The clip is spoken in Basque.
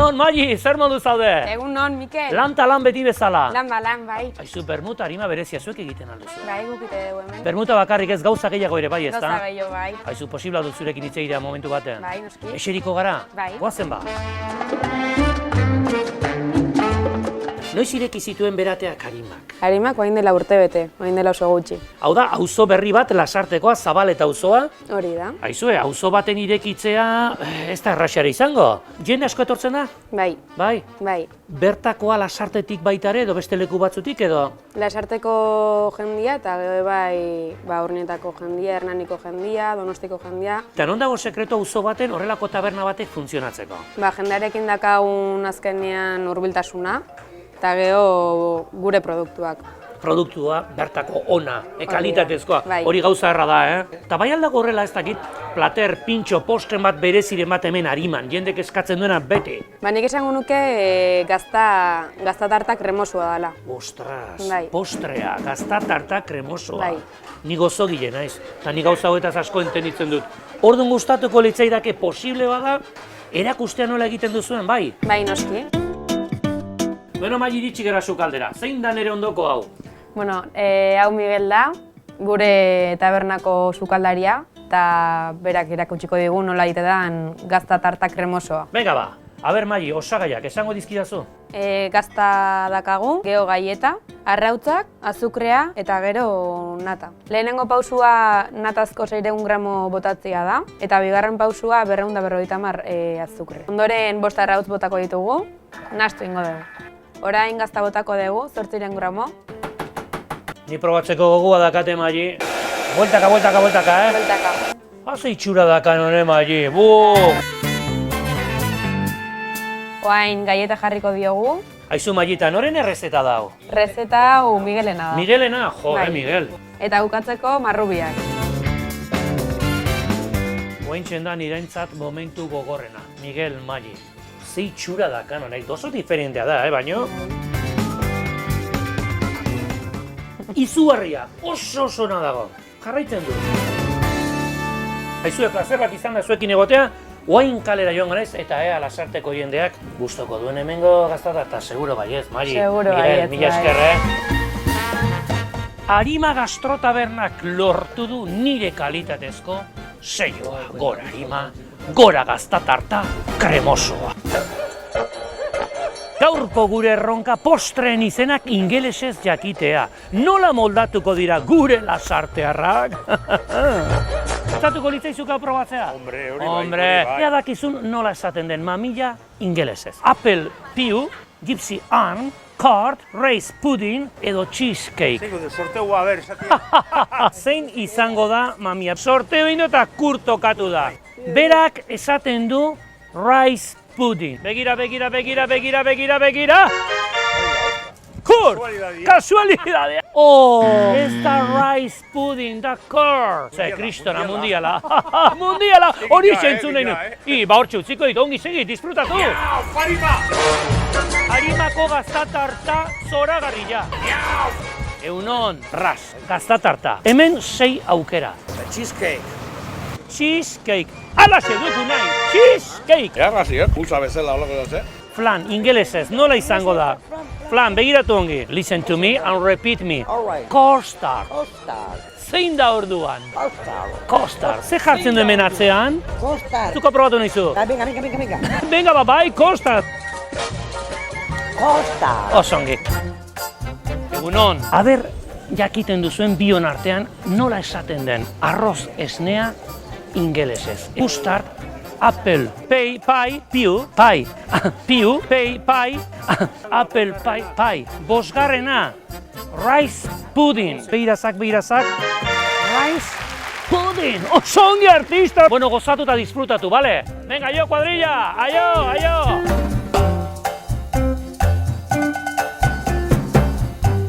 Egunon, Magi, zer modu zaude? Egunon, Mikel. Lan ta lan beti bezala. Lan bai. Aizu, bermuta harima berezia zuek egiten alduzu. Bai, gukite dugu hemen. Bermuta bakarrik ez gauza gehiago ere bai, ezta? Gauza gehiago, bai. Aizu, posibla dut zurekin hitz egitea momentu batean. Bai, noski. Eseriko gara? Bai. Goazen ba. Noiz ireki zituen berateak harimak? Harimak oain dela urte bete, oain dela oso gutxi. Hau da, auzo berri bat Lasartekoa, Zabaleta auzoa. Hori da. Aizue, auzo baten irekitzea ez da erraxara izango. Jende asko etortzen da? Bai. Bai. Bai. Bertakoa Lasartetik baita ere edo beste leku batzutik edo? Lasarteko jendia eta gero bai Urnietako jendia, Hernaniko jendia, Donostiko jendia. Eta non dago sekretu auzo baten horrelako taberna batek funtzionatzeko? Jendearekin dakagun azkenean hurbiltasuna eta gero gure produktuak. Produktua bertako ona, kalitatezkoa, Bai. hori gauza erra da, Eta bai aldago horrela ez dakit, plater, pintxo, postren bat bereziren bat hemen hariman, jendek eskatzen duena bete. Nik esango nuke gazta tarta kremosua dela. Ostras, Bai. postrea, gazta tarta kremosoa. Bai. Ni gozogile naiz, eta ni gauza hauetaz asko entenditzen dut. Orduan gustatuko litzaidake posible bada, erakustea nola egiten duzuen, bai? Bai, noski. Bueno, Magi, iritsi gara sukaldera, zein da nere ondoko hau? Bueno, hau Miguel da, gure tabernako sukaldaria, eta berak erakutsiko digu nola egitean gazta tarta kremosoa. Venga ba, aber Magi, osagaiak, esango dizkidazu? Gazta dakagu, gero gaieta, arrautzak, azukrea eta gero nata. Lehenengo pausua natazko 600 gramo botatzea da, eta bigarren pausua 250 azukre. Ondoren 5 arrautz botako ditugu, nahastu ingo dugu. Orain gazta botako dugu, 800 gramo. Ni probatzeko gogua dakate, Magi. Bueltaka, Bueltaka. Haze itxura dakan hone, Magi, Oain gaieta jarriko diogu. Aizu, Magi, eta noren errezeta da hau? Rezeta hau Miguelena da. Miguelena? Jo, Bai. Miguel. Eta bukatzeko marrubiak. Oaintzen da nirentzat momentu gogorrena. Miguel, Magi. Ze itxura dakan honek, oso diferentea da, baino? Izugarria, oso ona dago. Jarraitzen du. Aizue, plazer bat izan da zuekin egotea, oain kalera joan ganez, eta Lasarteko jendeak gustoko duen hemengo gaztata, eta seguro baiez, Magi. Seguro baiez, Mila esker, Harima Gastrotabernak lortu du nire kalitatezko selloa. Gora harima, gora gazta tarta, kremosoa. Gaurko gure erronka postreen izenak ingelesez jakitea. Nola moldatuko dira gure lasartearrak? Gustatuko litzaizuka probatzea? Hombre, ea dakizun nola esaten den mamilla ingelesez. Apple Pew, Gypsy Arm, Card, Rice Pudding edo Cheesecake. Sorteua, a ber, esatea. Zein izango da mamia? Sorteo ino eta kurtokatu da. Berak esaten du Rice Pudding. Begira. Kurt! Kasualidadea! Ez da Rice Pudding, da Kurt! Ze, kristona, mundiala. Mundiala! Hori zentzun nahi nu. Hortxe utziko ditu, ongi segi, disfrutatu! Harimako gazta tarta zoragarria. Egunon, ras, gazta tarta. Hemen 6 aukera. Cheesecake. Alaxe dutu nahi, cheesecake! Errazi, pulsa bezala holako da, Flan, ingelesez, nola izango da? Flan, begiratu ongi. Listen to me and repeat me. Costard. Zein da orduan? Costard. Ze jartzen du hemen atzean? Zuko probatu nahizu? Venga. Venga, bai, costard. Osongi. Egunon. Aber, jakiten duzuen bion artean nola esaten den arroz esnea ingelesez. Custard, apple, pie, pew, pie, apple pie. Bosgarrena, rice pudding. Begirazak, rice pudding. Osongi artista! Bueno, gozatu eta disfrutatu, bale? Venga, aio, kuadrilla! Aio!